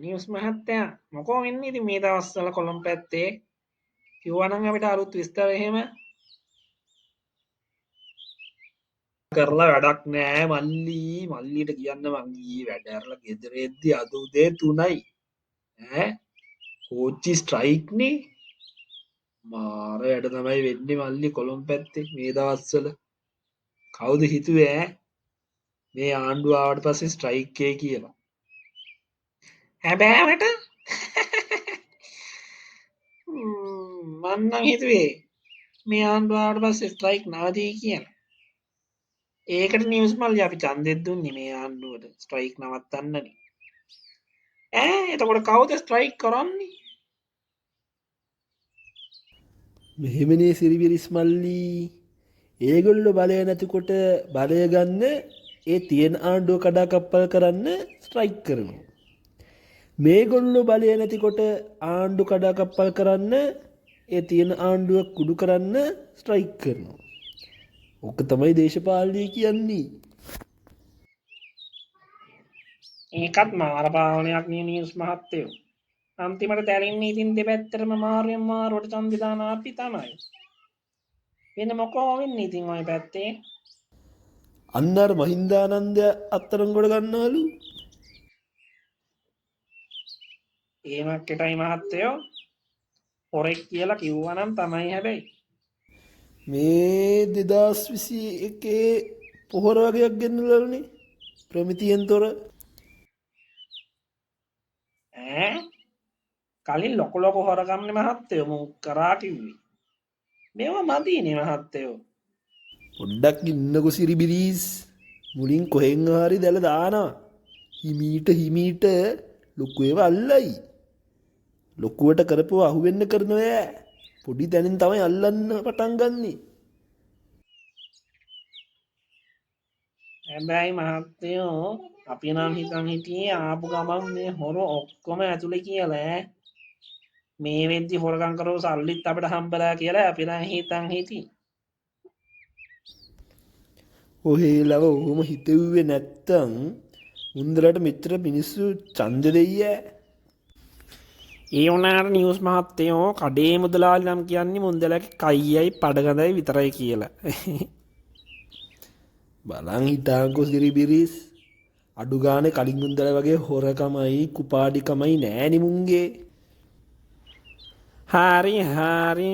News මහත්තයා මොකෝ වෙන්නේ ඉතින් මේ දවස්වල කොළඹ පැත්තේ කිව්වනම් අපිට අලුත් විස්තර එහෙම කරලා වැඩක් නෑ මල්ලිට කියන්න මං ඊයේ වැඩ ඇරලා ගෙදර එද්දි අද උදේ 3යි ඈ කෝච්චි ස්ට්‍රයික් නේ මාර වැඩ තමයි වෙන්නේ මල්ලි කොළඹ පැත්තේ මේ දවස්වල කවුද හිතුවේ ඈ මේ ආණ්ඩුව ආවට පස්සේ ස්ට්‍රයික් එකේ කියලා හැබෑවට මං නම් හිතුවේ මේ ආණ්ඩුව ආවට පස්සේ ස්ට්‍රයික් නවතී කියලා ඒකට නිවුස් මල්ලි අපි ඡන්දෙත් දුන්නේ මේ ආණ්ඩුවට ස්ට්‍රයික් නවත්තන්නනේ එතකොට කවුද ස්ට්‍රයික් කරන්නේ මෙහෙමනේ සිරිවිරිස් මල්ලී ඒගොල්ලෝ බලය නැතිකොට බලය ගන්න ඒ තියෙන ආණ්ඩුව කඩාකප්පල් කරන්න ස්ට්‍රයික් කරනවා. මේගොල්ලෝ බලය නැතිකොට ආණ්ඩු කඩාකප්පල් කරන්න ඒ තියෙන ආණ්ඩුව කුඩු කරන්න ස්ට්‍රයික් කරනවා. ඕක තමයි දේශපාලනය කියන්නේ. ඒකත් මාර පාලනයක් නේ නිවුස් මහත්තයෝ. අන්තිමට දැලින්නේ ඉතින් දෙපැත්තටම මාරුවෙන් මාරුවට ඡන්දෙ දාන අපි තමයි. වෙන මොකෝ වෙන්නේ ඉතින් ওই පැත්තේ? අන්න අර මහින්දානන්ද අත්තරංගොඩ ගන්නවලු. ඒ මක්කටයි මහත්තයෝ. පොරෙක් කියලා කිව්වනම් තමයි හැබැයි. මේ 2021 පොහොර වගේක් ගෙන්නලනේ ප්‍රමිතියෙන් තොර. කලින් ලොකු හොරගම්නේ මහත්තයෝ මු කරා කිව්වේ. මේවා මදීනේ මහත්තයෝ. පොඩ්ඩක් ඉන්නකො සිරිබිරිස් මුලින් කොහෙන් හරි දැල දානවා. හිමීට ලොකු ඒවා අල්ලයි. ලොකුවට කරපුව අහුවෙන්න කරනවා පොඩි තැනින් තමයි අල්ලන්න පටන් ගන්නේ. හැබැයි මහත්තයෝ අපි නම් හිතන් හිටියේ ආපු ගමන් මේ හොරෝ ඔක්කොම ඇතුලේ කියලා මේ වෙද්දි හොරගම් කරව සල්ලිත් අපිට හම්බලා කියලා අපි නම් හිතන් හිටියේ. ඔහේ ලව ඔහොම හිතුවේ නැත්තම් මුන්දලට මෙච්චර මිනිස්සු ඡන්ද දෙයි ඈ. ඒ වුණාට නිවුස් මහත්තයෝ කඩේ මුදලාලි නම් කියන්නේ මුන්දලගේ කයියයි පඩගඳයි විතරයි කියලා. බලන් හිටාංකෝ සිරිබිරිස් අඩු ගානේ කලින් මුන්දල වගේ හොරකමයි කුපාඩිකමයි නෑනි මුන්ගේ. හරි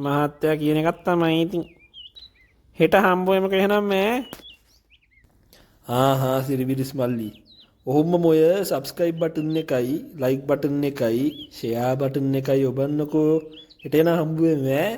මහත්තයා කියන එකක් තමයි ඉතින්. හෙට හම්බුවෙමු එහෙනම් හා සිරිබිරිස් මල්ලි. ඔහොම මොය සබස්ක්‍රයිබ් බටන් එකයි ලයික් බටන් එකයි ෂෙයා බටන් එකයි ඔබන්නකෝ හෙට එන හම්බුවෙමු ඈ.